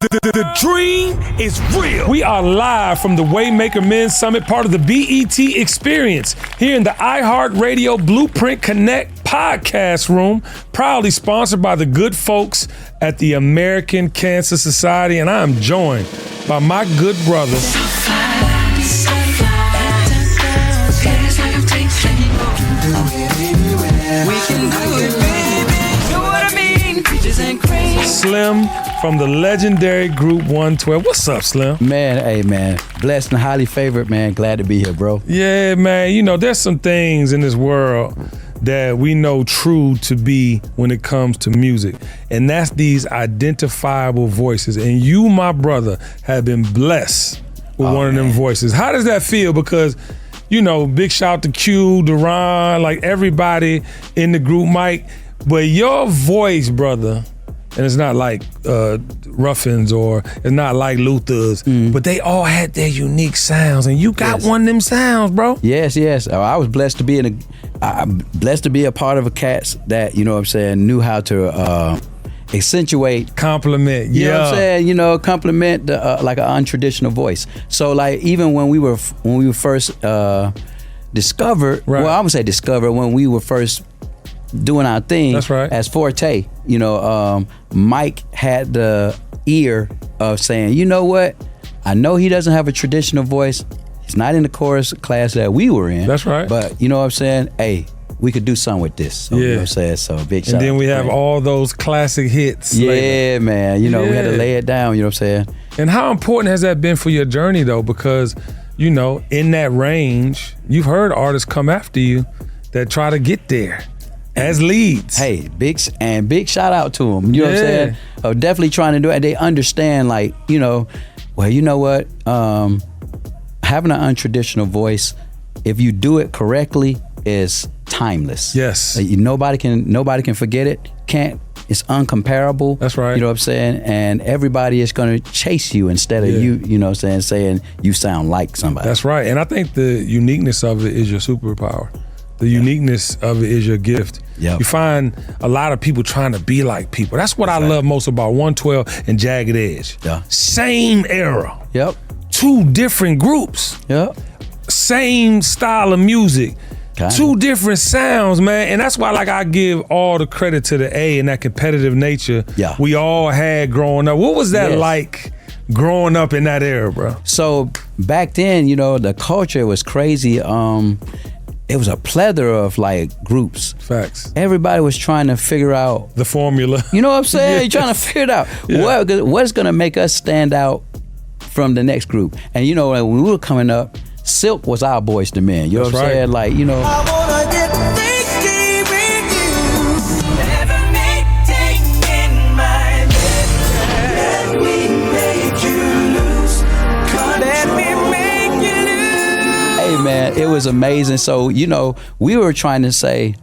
The dream is real. We are live from the Waymaker Men's Summit, part of the BET experience, here in the iHeartRadio Blueprint Connect podcast room, proudly sponsored by the good folks at the American Cancer Society. And I'm joined by my good brother. Slim from the legendary group 112. What's up, Slim? Man, hey, man. Blessed and highly favored, man. Glad to be here, bro. Yeah, man. You know, there's some things in this world that we know true to be when it comes to music, and that's these identifiable voices. And you, my brother, have been blessed with one of them voices. How does that feel? Because, you know, big shout to Q, Duran, like everybody in the group, Mike. But your voice, brother, and it's not like Ruffins or it's not like Luther's, but they all had their unique sounds, and you got one of them sounds, bro. Yes. I was blessed to be blessed to be a part of a cats that, you know what I'm saying, knew how to accentuate, compliment, you know what I'm saying, you know, compliment the, like an untraditional voice. So like even when we were first discovered, well, I would say discovered when we were first doing our thing. That's right. As Forte, you know, Mike had the ear of saying, you know what, I know he doesn't have a traditional voice. He's not in the chorus class that we were in. That's right. But you know what I'm saying? Hey, we could do something with this. So, you know what I'm saying? So big shout out. And then we have all those classic hits. Yeah, later. Man. You know, we had to lay it down, you know what I'm saying? And how important has that been for your journey though? Because, you know, in that range, you've heard artists come after you that try to get there as leads. Hey, big shout out to them. You know what I'm saying? Definitely trying to do it. They understand, like, you know, well, you know what? Having an untraditional voice, if you do it correctly, is timeless. Yes. Nobody can forget it. It's uncomparable. That's right. You know what I'm saying? And everybody is gonna chase you instead of you know what I'm saying you sound like somebody. That's right. And I think the uniqueness of it is your superpower. The uniqueness of it is your gift. Yep. You find a lot of people trying to be like people. That's what I love most about 112 and Jagged Edge. Yeah. Same era. Yep. Two different groups. Yep. Same style of music. Two different sounds, man. And that's why, like, I give all the credit to the A and that competitive nature we all had growing up. What was that like growing up in that era, bro? So back then, you know, the culture was crazy. It was a plethora of like groups. Facts. Everybody was trying to figure out the formula. You know what I'm saying? You're trying to figure it out. What's gonna make us stand out from the next group? And you know, when we were coming up, Silk was our Boys to Men. You know what I'm saying? Like, you know. I wanna get freaky with you. Never take in my bed. Let me make you lose. Let me make you lose. Hey man, it was amazing. So, you know, we were trying to say,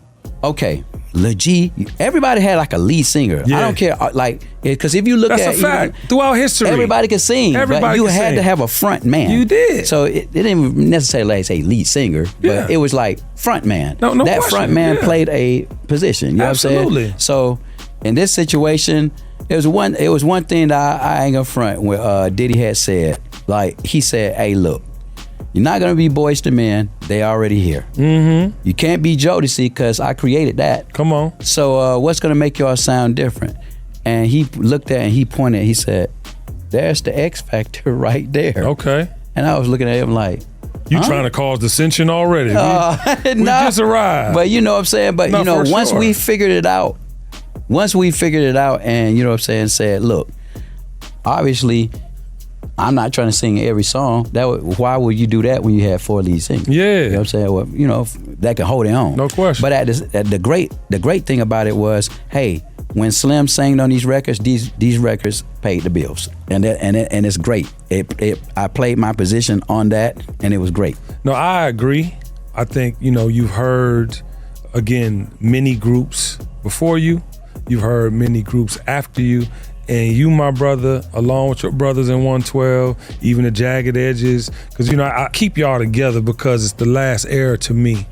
okay, Lil G, everybody had like a lead singer. I don't care, like, because if you look That's a fact. Throughout history, everybody could sing, but you had to have a front man. You did. So it didn't necessarily say lead singer, but it was like front man. No that question. Front man played a position. You know what I'm saying? So in this situation, it was one thing that I ain't gonna front when Diddy had said. Like, he said, hey, look, you're not gonna be Boys to Men. They already here. Mm-hmm. You can't be Jodeci because I created that. Come on. So what's gonna make y'all sound different? And he looked at it and he pointed. He said, "There's the X factor right there." Okay. And I was looking at him like, you trying to cause dissension already? We just arrived. But you know what I'm saying. But you know, once we figured it out, and you know what I'm saying, said, look, obviously, I'm not trying to sing every song. Why would you do that when you had 4 lead singers? Yeah. You know what I'm saying? Well, you know, that can hold it on. No question. But the great thing about it was, hey, when Slim sang on these records, these records paid the bills. And it's great. I played my position on that, and it was great. No, I agree. I think, you know, you've heard, again, many groups before you. You've heard many groups after you. And you, my brother, along with your brothers in 112, even the Jagged Edges, because, you know, I keep y'all together because it's the last era to me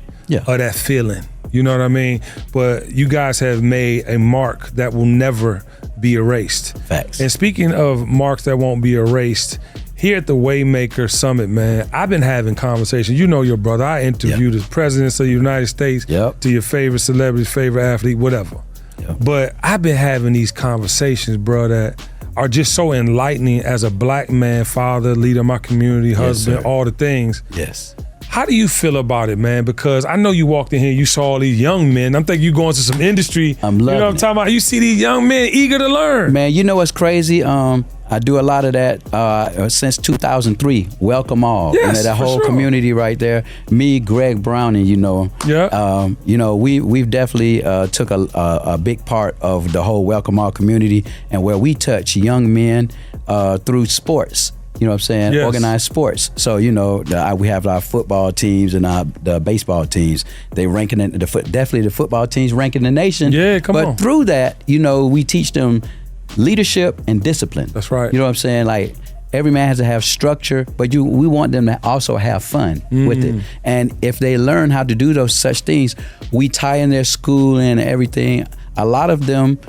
of that feeling. You know what I mean? But you guys have made a mark that will never be erased. Facts. And speaking of marks that won't be erased, here at the Waymaker Summit, man, I've been having conversations. You know your brother. I interviewed the presidents of the United States, to your favorite celebrities, favorite athlete, whatever. But I've been having these conversations, bro, that are just so enlightening as a black man, father, leader of my community, husband, all the things. Yes. How do you feel about it, man? Because I know you walked in here, you saw all these young men. I'm thinking you going to some industry. I'm loving You know what I'm talking about? You see these young men eager to learn. Man, you know what's crazy? I do a lot of that since 2003. Welcome all. Yes, that for whole sure. community right there. Me, Greg Browning, you know. Yeah. You know, we've definitely took a big part of the whole Welcome All community, and where we touch young men through sports. You know what I'm saying? Yes. Organized sports. So, you know, we have our football teams and the baseball teams. They ranking definitely the football teams ranking the nation. Yeah, come on. But through that, you know, we teach them leadership and discipline. That's right. You know what I'm saying? Like, every man has to have structure, but we want them to also have fun with it. And if they learn how to do those such things, we tie in their school and everything. A lot of them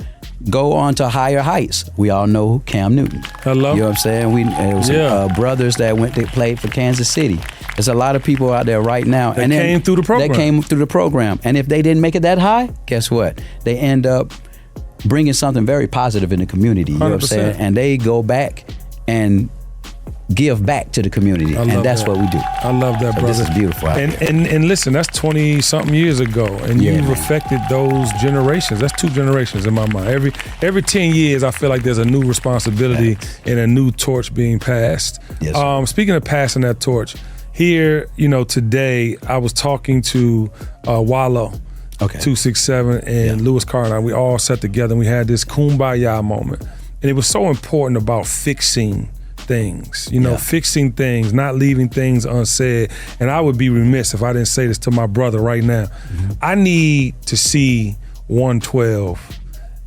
go on to higher heights. We all know Cam Newton. Hello. You know what I'm saying? It was brothers that played for Kansas City. There's a lot of people out there right now. That came through the program. They came through the program. And if they didn't make it that high, guess what? They end up bringing something very positive in the community. You know what I'm 100%. saying? And they go back and give back to the community, and that's what we do. I love that, So brother. this is beautiful. And listen, that's 20-something years ago, and you've affected those generations. That's 2 generations in my mind. Every 10 years, I feel like there's a new responsibility and a new torch being passed. Yes, speaking of passing that torch, here, you know, today I was talking to Wallow. 267 and Lewis Carter. We all sat together and we had this kumbaya moment, and it was so important about fixing things, you know, fixing things, not leaving things unsaid. And I would be remiss if I didn't say this to my brother right now. I need to see 112,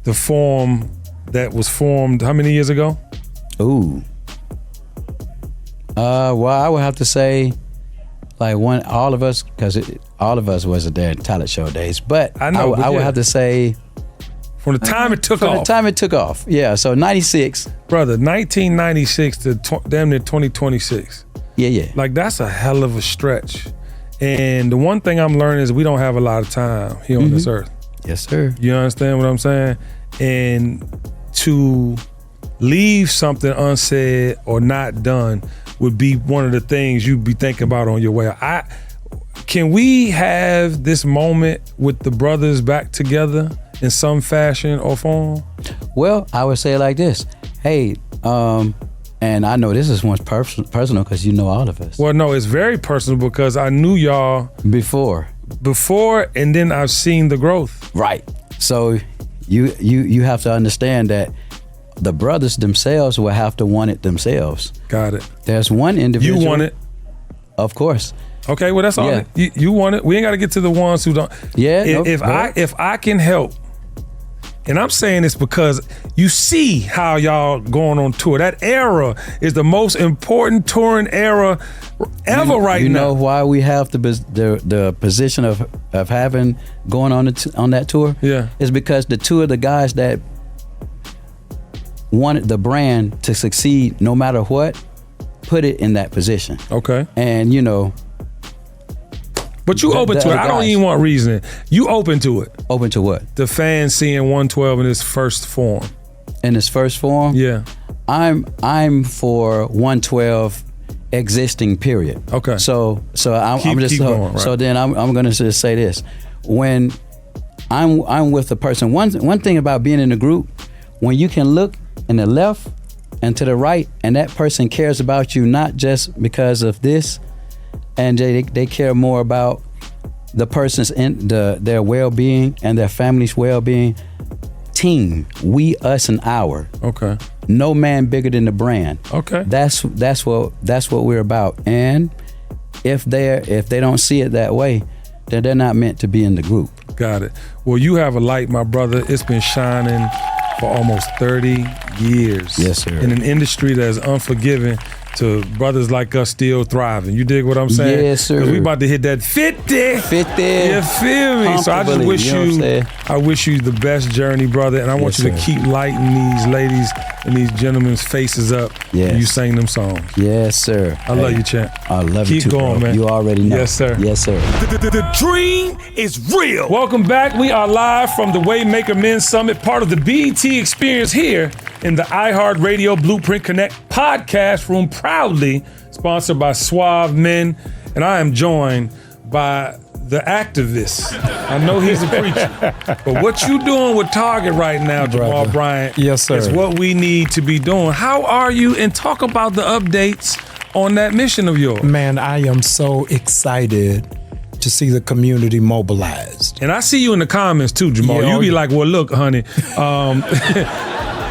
the form that was formed how many years ago? Ooh. Well, I would have to say, like, all of us, because all of us wasn't there in talent show days. But I know, I would have to say, from the time it took off. From the time it took off, yeah. So 96. Brother, 1996 to damn near 2026. Yeah. Like, that's a hell of a stretch. And the one thing I'm learning is we don't have a lot of time here on this earth. Yes, sir. You understand what I'm saying? And to leave something unsaid or not done would be one of the things you'd be thinking about on your way out. Can we have this moment with the brothers back together in some fashion or form? Well, I would say it like this. Hey, and I know this is one's personal because you know all of us. Well, no, it's very personal because I knew y'all before, and then I've seen the growth. Right. So you have to understand that the brothers themselves will have to want it themselves. Got it. There's one individual. You want it? Of course. Okay, well, that's all. Yeah. You want it. We ain't got to get to the ones who don't. Yeah. If I can help, and I'm saying this because you see how y'all going on tour. That era is the most important touring era ever right now. You know why we have the position of having going on that tour? Yeah. Is because the two of the guys that wanted the brand to succeed no matter what, put it in that position. Okay. And you know. But you open to it. I don't even want reasoning. You open to it. Open to what? The fans seeing 112 in its first form. In its first form? Yeah. I'm for 112 existing, period. Okay. So I'm just keep going, right. So then I'm gonna just say this. When I'm with the person, one thing about being in a group, when you can look in the left and to the right, and that person cares about you not just because of this, and they care more about the person's their well-being and their family's well-being. Team, we, us, and our. Okay. No man bigger than the brand. Okay. That's what we're about. And if they don't see it that way, then they're not meant to be in the group. Got it. Well, you have a light, my brother. It's been shining for almost 30 years. Yes, sir. In an industry that's unforgiving to brothers like us still thriving. You dig what I'm saying? Yes, sir. 'Cause we about to hit that 50. 50. You feel me? So I just wish you wish you the best journey, brother. And I want you to keep lighting these ladies and these gentlemen's faces up when you sing them songs. Yes, sir. I love you, champ. I love you too, Keep going, bro. man. You already know. Yes, sir. Yes, sir. The dream is real. Welcome back. We are live from the Waymaker Men's Summit, part of the BET experience here in the iHeartRadio Blueprint Connect podcast room, proudly sponsored by Suave Men. And I am joined by the activist. I know he's a preacher, but what you doing with Target right now, Jamal Bryant, yes, sir, is what we need to be doing. How are you? And talk about the updates on that mission of yours. Man, I am so excited to see the community mobilized. And I see you in the comments too, Jamal. You be like, well, look, honey,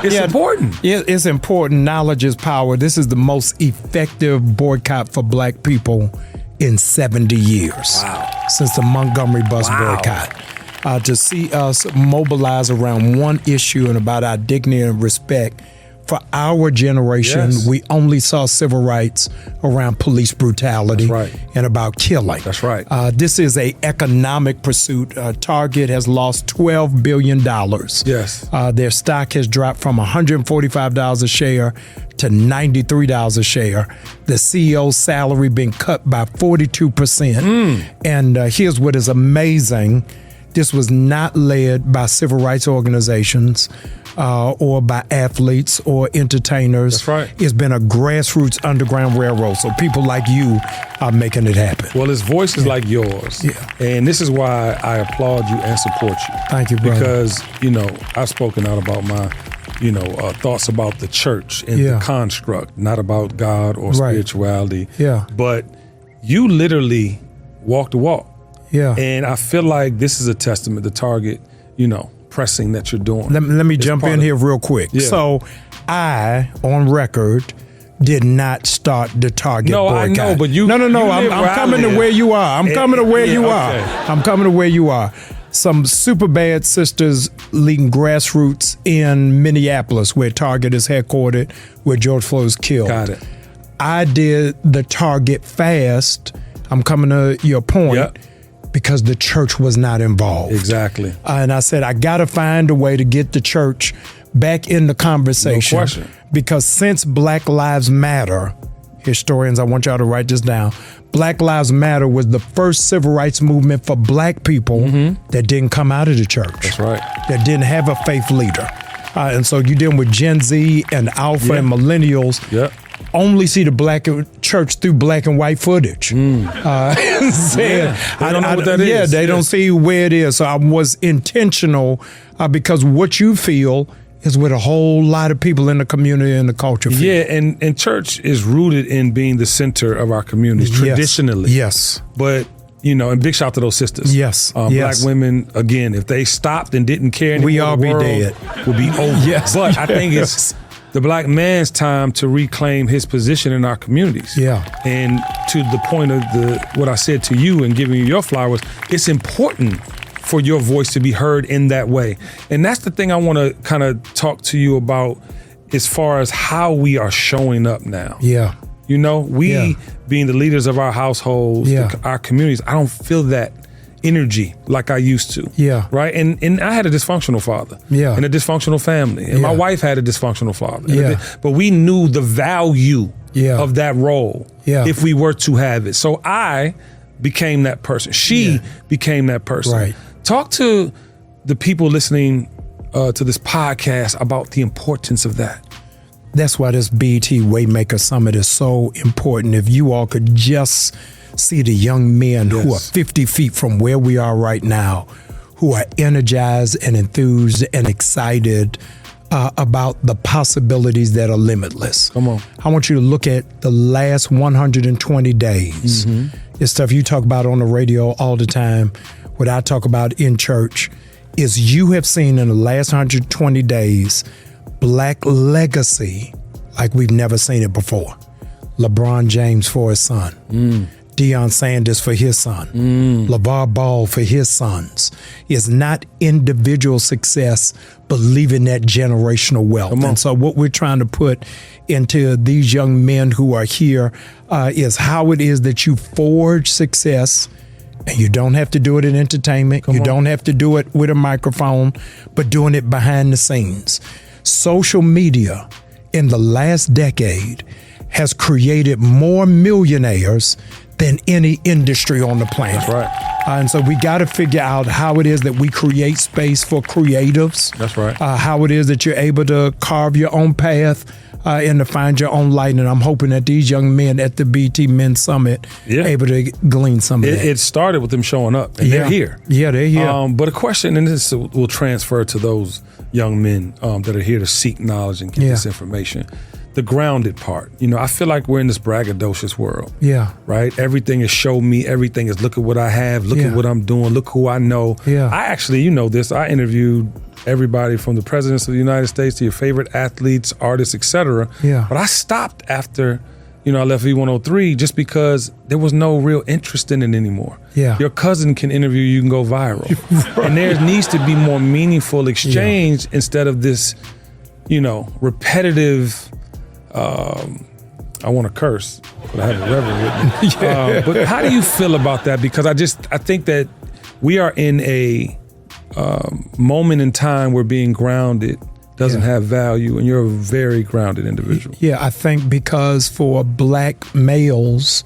it's important. It's important. Knowledge is power. This is the most effective boycott for Black people in 70 years. Wow. Since the Montgomery bus boycott. To see us mobilize around one issue and about our dignity and respect. For our generation, we only saw civil rights around police brutality and about killing. That's right. This is an economic pursuit. Target has lost $12 billion. Yes. Their stock has dropped from $145 a share to $93 a share. The CEO's salary been cut by 42%. And here's what is amazing. This was not led by civil rights organizations or by athletes or entertainers. That's right. It's been a grassroots underground railroad. So people like you are making it happen. Well, it's voices like yours. Yeah. And this is why I applaud you and support you. Thank you, brother. Because, I've spoken out about my, thoughts about the church and the construct, not about God or spirituality. Yeah. But you literally walk the walk. Yeah. And I feel like this is a testament to Target, pressing that you're doing. Let me jump in here real quick. Yeah. So I, on record, did not start the Target boycott. I know, but you... No. I'm coming to where you are. I'm coming to where you are. I'm coming to where you are. Some super bad sisters leading grassroots in Minneapolis, where Target is headquartered, where George Floyd was killed. Got it. I did the Target fast. I'm coming to your point. Yep. Because the church was not involved. Exactly. And I said, I got to find a way to get the church back in the conversation. No question. Because since Black Lives Matter, historians, I want y'all to write this down. Black Lives Matter was the first civil rights movement for Black people that didn't come out of the church. That's right. That didn't have a faith leader. And so you're dealing with Gen Z and Alpha and Millennials. Yep. Only see the Black church through black and white footage. They don't know what that is. They don't see where it is. So I was intentional because what you feel is what a whole lot of people in the community and the culture feel. Yeah, and church is rooted in being the center of our communities traditionally. Yes. But, and big shout to those sisters. Yes. Black women, again, if they stopped and didn't care anymore, we all the be world dead. would be over. Yes. But I think it's the Black man's time to reclaim his position in our communities. Yeah. And to the point of what I said to you and giving you your flowers, it's important for your voice to be heard in that way. And that's the thing I want to kind of talk to you about as far as how we are showing up now. Yeah. We being the leaders of our households, our communities, I don't feel that energy like I used to. Yeah. Right? And I had a dysfunctional father. Yeah. And a dysfunctional family. And my wife had a dysfunctional father. Yeah. But we knew the value of that role if we were to have it. So I became that person. She became that person. Right. Talk to the people listening to this podcast about the importance of that. That's why this BET Waymaker Summit is so important. If you all could just see the young men who are 50 feet from where we are right now, who are energized and enthused and excited about the possibilities that are limitless. Come on. I want you to look at the last 120 days. It's stuff you talk about on the radio all the time, what I talk about in church, is you have seen in the last 120 days Black legacy like we've never seen it before. LeBron James for his son. Deion Sanders for his son, LeVar Ball for his sons. It's not individual success, but leaving that generational wealth. And so what we're trying to put into these young men who are here is how it is that you forge success. And you don't have to do it in entertainment. You don't have to do it with a microphone, but doing it behind the scenes. Social media in the last decade has created more millionaires than any industry on the planet. That's right. And so we got to figure out how it is that we create space for creatives. That's right. How it is that you're able to carve your own path and to find your own light. And I'm hoping that these young men at the BET Men's Summit able to glean some of that. It started with them showing up, and they're here. Yeah, they're here. But a question, and this will transfer to those young men that are here to seek knowledge and get this information. The grounded part. You know, I feel like we're in this braggadocious world. Yeah. Right? Everything is show me. Everything is look at what I have. Look at what I'm doing. Look who I know. Yeah. I actually, you know this, I interviewed everybody from the presidents of the United States to your favorite athletes, artists, etc. Yeah. But I stopped after, I left V103 just because there was no real interest in it anymore. Yeah. Your cousin can interview you, can go viral. Right. And there needs to be more meaningful exchange instead of this, repetitive, I want to curse, but I have a reverend with me. But how do you feel about that? Because I think that we are in a moment in time where being grounded doesn't have value, and you're a very grounded individual. Yeah, I think because for Black males,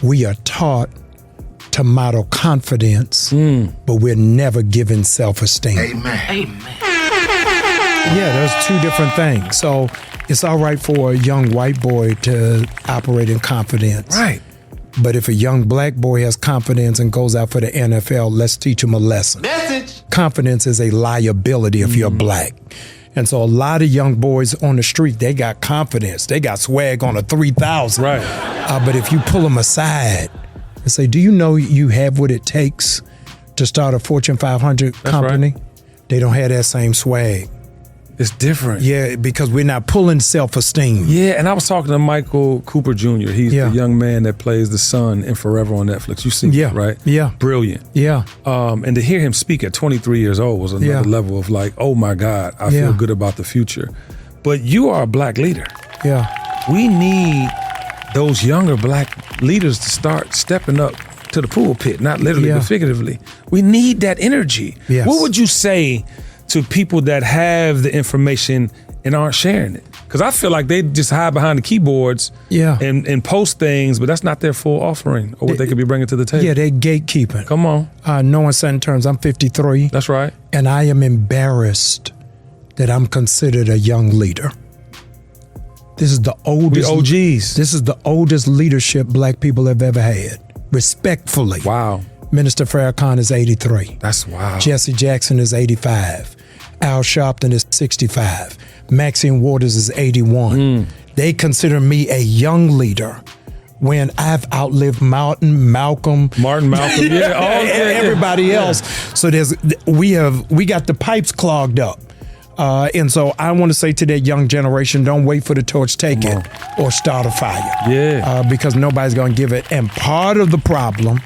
we are taught to model confidence, but we're never given self-esteem. Amen. Yeah, there's two different things. So it's all right for a young white boy to operate in confidence. Right. But if a young Black boy has confidence and goes out for the NFL, let's teach him a lesson. Message. Confidence is a liability if you're Black. And so a lot of young boys on the street, they got confidence. They got swag on a 3,000. Right. But if you pull them aside and say, do you know you have what it takes to start a Fortune 500 company? Right. They don't have that same swag. It's different. Yeah, because we're not pulling self-esteem. Yeah, and I was talking to Michael Cooper Jr. He's the young man that plays the son in Forever on Netflix. You've seen that, right? Yeah. Brilliant. Yeah. And to hear him speak at 23 years old was another level of like, oh my God, I feel good about the future. But you are a Black leader. Yeah. We need those younger Black leaders to start stepping up to the pulpit, not literally but figuratively. We need that energy. Yes. What would you say to people that have the information and aren't sharing it? Because I feel like they just hide behind the keyboards and post things, but that's not their full offering or what they could be bringing to the table. Yeah, they're gatekeeping. Come on. Knowing certain terms, I'm 53. That's right. And I am embarrassed that I'm considered a young leader. This is the oldest. We OGs. This is the oldest leadership Black people have ever had. Respectfully. Wow. Minister Farrakhan is 83. That's wow. Jesse Jackson is 85. Al Sharpton is 65. Maxine Waters is 81. They consider me a young leader when I've outlived Malcolm, everybody else. So we got the pipes clogged up. And so I want to say to that young generation, don't wait for the torch taken or start a fire. Yeah. Because nobody's going to give it. And part of the problem,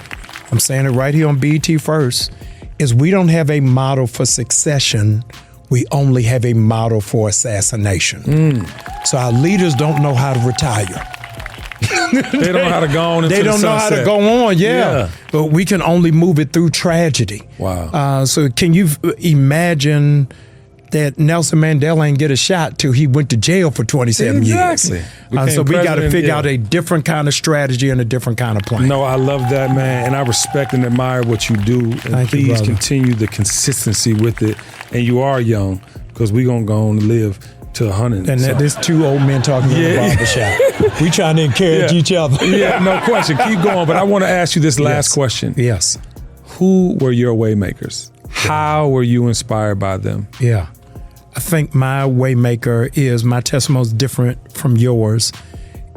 I'm saying it right here on BET First, is we don't have a model for succession. We only have a model for assassination. So our leaders don't know how to retire. They don't know how to go on into They don't the know how sunset. to go on, But we can only move it through tragedy. Wow. So can you imagine that Nelson Mandela ain't get a shot till he went to jail for 27 years. So we got to figure out a different kind of strategy and a different kind of plan. No, I love that, man. And I respect and admire what you do. And Thank you, please brother. continue the consistency with it. And you are young because we're going to go on to live to 100. And there's two old men talking in the barbershop. We trying to encourage each other. No question. Keep going. But I want to ask you this last question. Yes. Who were your Waymakers? How were you inspired by them? Yeah. I think my Waymaker is, my testimony is different from yours,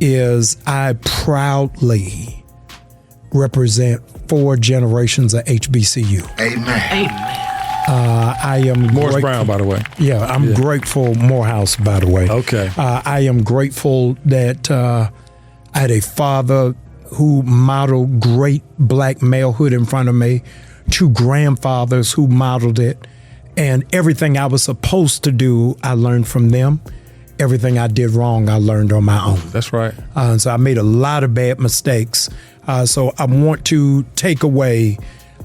is I proudly represent 4 generations of HBCU. Amen. I am Morris grateful. Brown, by the way. Yeah, I'm grateful. Morehouse, by the way. Okay. I am grateful that I had a father who modeled great black malehood in front of me, 2 grandfathers who modeled it, and everything I was supposed to do, I learned from them. Everything I did wrong, I learned on my own. That's right. So I made a lot of bad mistakes. So I want to take away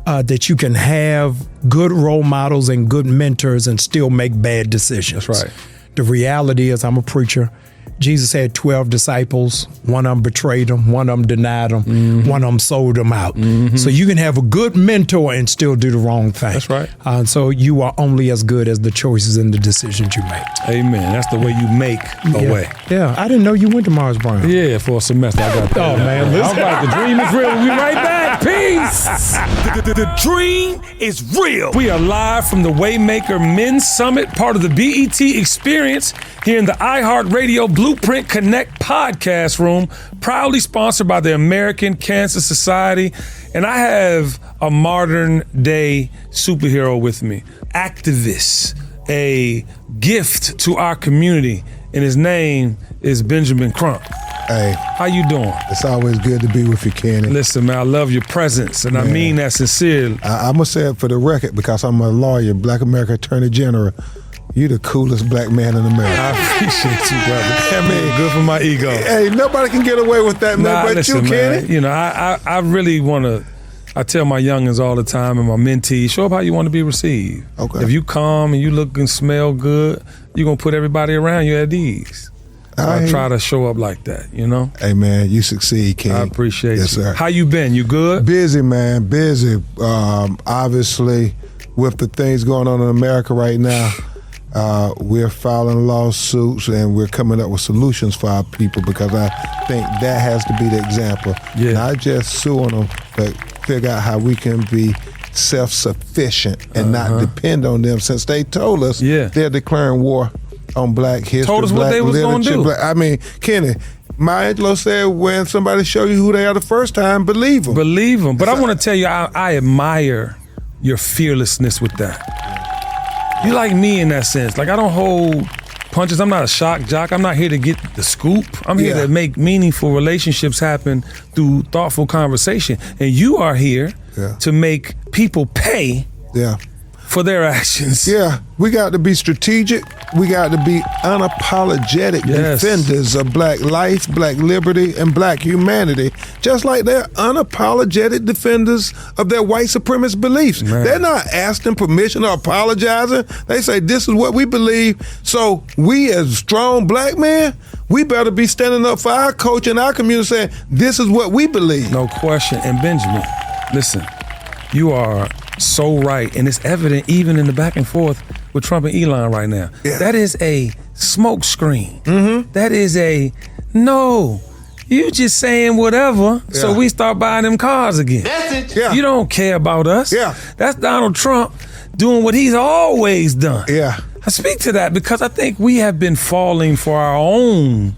that you can have good role models and good mentors and still make bad decisions. That's right. The reality is, I'm a preacher. Jesus had 12 disciples. One of them betrayed him. One of them denied him. One of them sold him out. So you can have a good mentor and still do the wrong thing. That's right. So you are only as good as the choices and the decisions you make. Amen. That's the way you make a way. Yeah, I didn't know you went to Mars Brown. Yeah, for a semester. I got that. Oh, man, listen. All right, the dream is real. We'll be right back. Peace. The dream is real. We are live from the Waymaker Men's Summit, part of the BET Experience, here in the iHeartRadio Blueprint Connect podcast room, proudly sponsored by the American Cancer Society. And I have a modern day superhero with me, activist, a gift to our community, and his name is Benjamin Crump. Hey, how you doing? It's always good to be with you, Kenny. Listen, man, I love your presence, and I mean that sincerely. I'm going to say it for the record because I'm a lawyer, Black American Attorney General. You the coolest black man in America. I appreciate you, brother. I mean, good for my ego. Hey, nobody can get away with that, man, but listen, you, Kenny. Man, you know, I really want to, I tell my youngins all the time and my mentees, show up how you want to be received. Okay. If you calm and you look and smell good, you're going to put everybody around you at ease. So I try to show up like that, you know? Hey, man, you succeed, King. I appreciate you. Yes, sir. How you been? You good? Busy, man, busy. Obviously, with the things going on in America right now, we're filing lawsuits and we're coming up with solutions for our people because I think that has to be the example. Yeah. Not just suing them, but figure out how we can be self-sufficient and not depend on them since they told us they're declaring war on black history, told us black what they was going to do. I mean, Kenny, Maya Angelou said when somebody show you who they are the first time, believe them. Believe them. But I want to tell you, I admire your fearlessness with that. You like me in that sense. Like, I don't hold punches. I'm not a shock jock. I'm not here to get the scoop. I'm here to make meaningful relationships happen through thoughtful conversation. And you are here to make people pay for their actions. Yeah, we got to be strategic. We got to be unapologetic defenders of black life, black liberty, and black humanity, just like they're unapologetic defenders of their white supremacist beliefs. Man. They're not asking permission or apologizing. They say, this is what we believe. So we as strong black men, we better be standing up for our culture and our community saying, this is what we believe. No question. And Benjamin, listen, you are so right, and it's evident even in the back and forth with Trump and Elon right now. Yeah. That is a smoke screen. That is you just saying whatever, so we start buying them cars again. That's it. You don't care about us. Yeah. That's Donald Trump doing what he's always done. Yeah. I speak to that because I think we have been falling for our own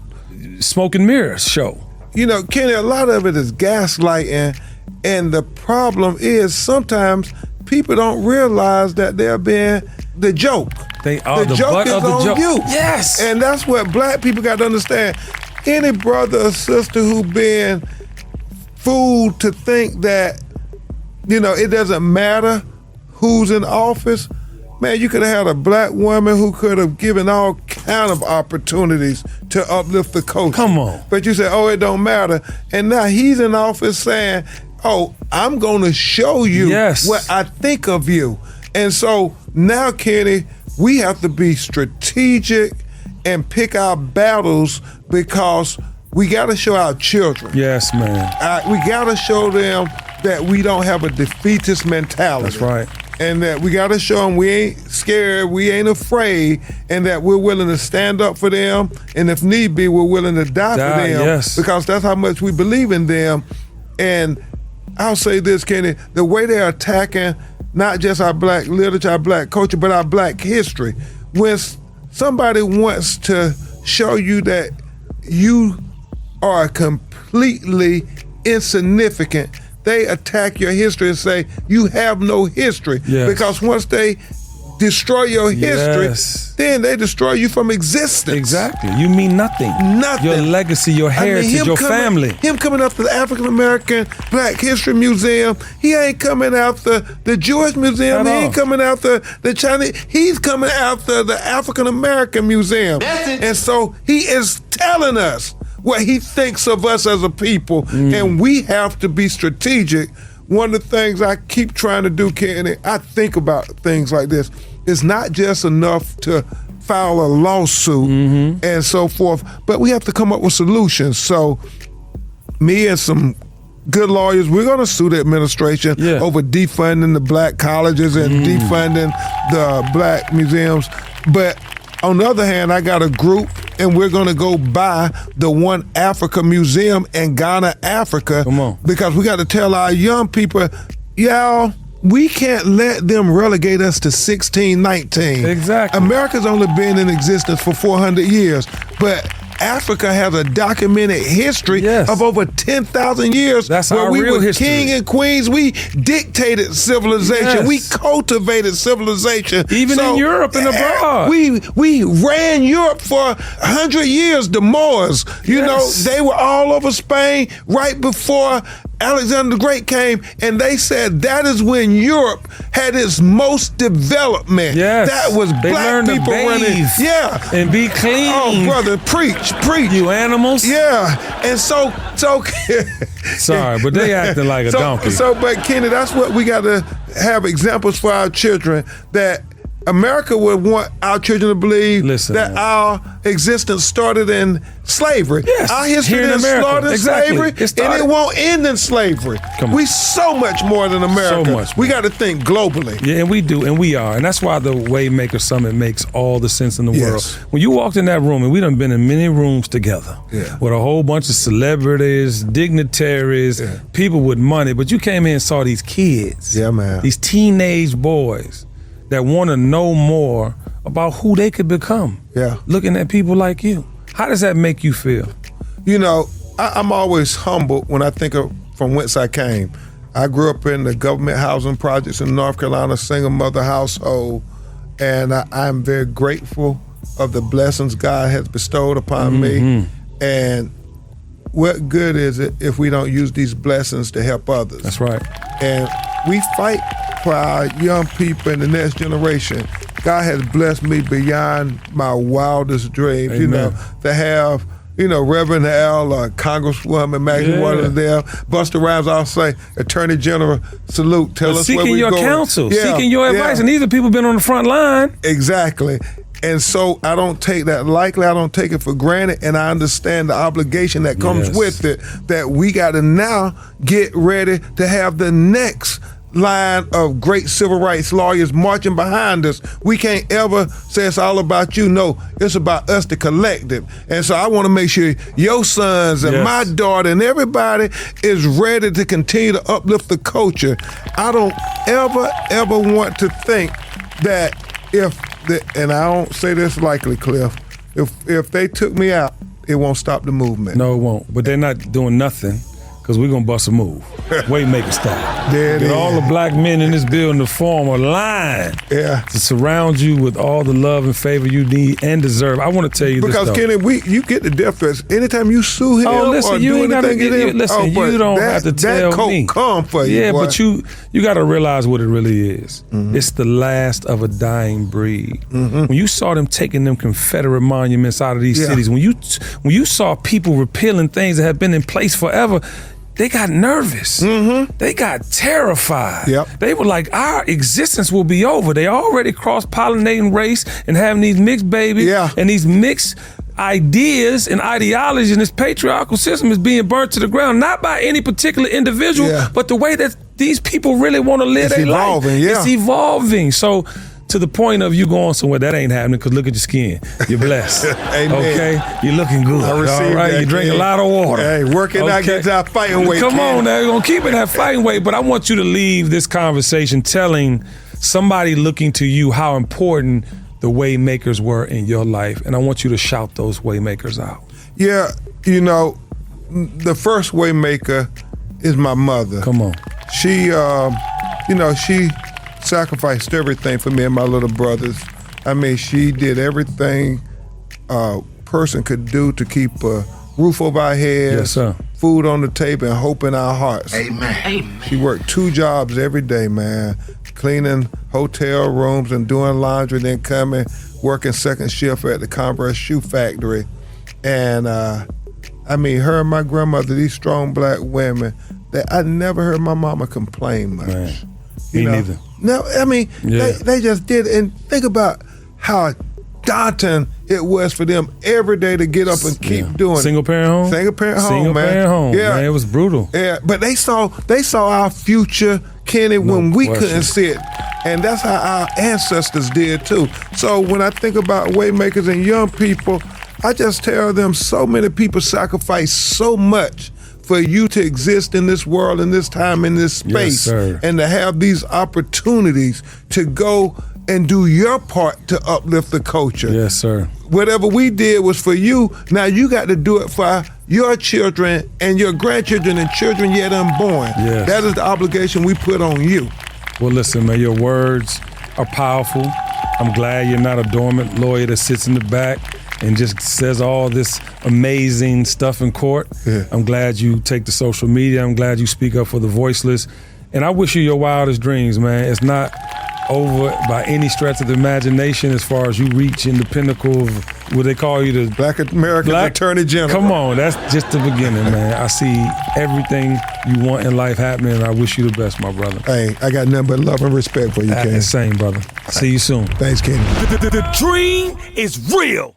smoke and mirrors show. You know, Kenny, a lot of it is gaslighting, and the problem is sometimes people don't realize that they're being the joke. They are the joke butt is of the on joke. you. Yes. And that's what black people got to understand. Any brother or sister who been fooled to think that, you know, it doesn't matter who's in office, man, you could have had a black woman who could have given all kind of opportunities to uplift the culture. Come on. But you say, oh, it don't matter. And now he's in office saying, oh, I'm going to show you what I think of you. And so now, Kenny, we have to be strategic and pick our battles because we got to show our children. Yes, man. We got to show them that we don't have a defeatist mentality. That's right. And that we got to show them we ain't scared, we ain't afraid, and that we're willing to stand up for them. And if need be, we're willing to die for them because that's how much we believe in them. And I'll say this, Kenny, the way they're attacking not just our black literature, our black culture, but our black history. When somebody wants to show you that you are completely insignificant, they attack your history and say you have no history. Yes. Because once they destroy your history, Yes. then they destroy you from existence. Exactly. You mean nothing. Nothing. Your legacy, your heritage, your family. Him coming after the African American Black History Museum, he ain't coming after the Jewish Museum. He ain't coming after the Chinese. He's coming after the African American Museum. And so he is telling us what he thinks of us as a people, and we have to be strategic. One of the things I keep trying to do, Kenny, I think about things like this. It's not just enough to file a lawsuit and so forth, but we have to come up with solutions. So me and some good lawyers, we're going to sue the administration over defunding the black colleges and defunding the black museums. But on the other hand, I got a group, and we're going to go buy the One Africa Museum in Ghana, Africa. Come on. Because we got to tell our young people, y'all, we can't let them relegate us to 1619. Exactly. America's only been in existence for 400 years, but Africa has a documented history of over 10,000 years. That's where our we real were history. king and queens. We dictated civilization. Yes. We cultivated civilization. Even in Europe and abroad. We ran Europe for 100 years. The Moors, you know, they were all over Spain right before Alexander the Great came, and they said that is when Europe had its most development. Yes. That was They black learned to people running. bathe Yeah. and be clean. Oh, brother, preach. You animals. Yeah. And so Sorry, but they acting like a donkey. But Kenny, that's what we got to have examples for our children, that America would want our children to believe that our existence started in slavery. Yes, Our history here in didn't America. start in Exactly. slavery, and it won't end in slavery. We so much more than America. So much we got to think globally. Yeah, and we do, and we are. And that's why the Waymaker Summit makes all the sense in the world. When you walked in that room, and we done been in many rooms together with a whole bunch of celebrities, dignitaries, people with money, but you came in and saw these kids. Yeah, man. These teenage boys that want to know more about who they could become. Yeah. Looking at people like you. How does that make you feel? You know, I'm always humbled when I think of from whence I came. I grew up in the government housing projects in North Carolina, single mother household, and I'm very grateful of the blessings God has bestowed upon me. And what good is it if we don't use these blessings to help others? That's right. And we fight for our young people in the next generation. God has blessed me beyond my wildest dreams. Amen. You know, to have, you know, Reverend Al, Congresswoman Maggie Waters there, Busta Rhymes, I'll say, Attorney General, salute. Tell us where seeking we're your going. counsel, seeking your advice, and these are people been on the front line. Exactly. And so I don't take that lightly. I don't take it for granted, and I understand the obligation that comes with it, that we got to now get ready to have the next line of great civil rights lawyers marching behind us. We can't ever say it's all about you. No, it's about us, the collective. And so I want to make sure your sons and my daughter and everybody is ready to continue to uplift the culture. I don't ever want to think that and I don't say this lightly, Cliff, if they took me out, it won't stop the movement. No, it won't. But they're not doing nothing, because we're going to bust a move. Waymaker style. Get all the black men in this building to form a line to surround you with all the love and favor you need and deserve. I want to tell you because this, though. Kenny, you get the death threats anytime you sue him listen, or you do ain't anything to him. Listen, you don't have to tell that me. come for you, boy. But you got to realize what it really is. It's the last of a dying breed. When you saw them taking them Confederate monuments out of these cities, when you saw people repealing things that have been in place forever, they got nervous. They got terrified. They were like, our existence will be over. They already cross-pollinating race and having these mixed babies and these mixed ideas and ideology, and this patriarchal system is being burnt to the ground, not by any particular individual, but the way that these people really want to live their life. It's evolving. So to the point of you going somewhere, that ain't happening, because look at your skin. You're blessed. Okay? You're looking good. I received all right? that, You drink a lot of water. Hey, working out, get to our fighting weight. Come on now, you're going to keep it that fighting weight, but I want you to leave this conversation telling somebody looking to you how important the Waymakers were in your life, and I want you to shout those Waymakers out. Yeah, you know, the first Waymaker is my mother. Come on. She, she sacrificed everything for me and my little brothers. I mean, she did everything a person could do to keep a roof over our heads, yes, sir. Food on the table, and hope in our hearts. Amen. Amen. She worked 2 jobs every day, man. Cleaning hotel rooms and doing laundry, then coming, working second shift at the Converse shoe factory. And I mean, her and my grandmother, these strong black women, that I never heard my mama complain much. Man, me neither. No, I mean, they just did. And think about how daunting it was for them every day to get up and keep doing Single parent home? Single parent home, Single man. parent home, yeah. man. It was brutal. Yeah, but they saw our future, Kenny, when we couldn't see it. And that's how our ancestors did too. So when I think about Waymakers and young people, I just tell them so many people sacrifice so much for you to exist in this world, in this time, in this space, and to have these opportunities to go and do your part to uplift the culture. Yes, sir. Whatever we did was for you. Now you got to do it for your children and your grandchildren and children yet unborn. Yes. That is the obligation we put on you. Well, listen, man, your words are powerful. I'm glad you're not a dormant lawyer that sits in the back and just says all this amazing stuff in court. Yeah. I'm glad you take to social media. I'm glad you speak up for the voiceless. And I wish you your wildest dreams, man. It's not over by any stretch of the imagination as far as you reach in the pinnacle of what they call you, the Black American Attorney General. Come on, that's just the beginning, man. I see everything you want in life happening, and I wish you the best, my brother. Hey, I got nothing but love and respect for you, Kenny. Same, brother. See you soon. Thanks, Kenny. The dream is real.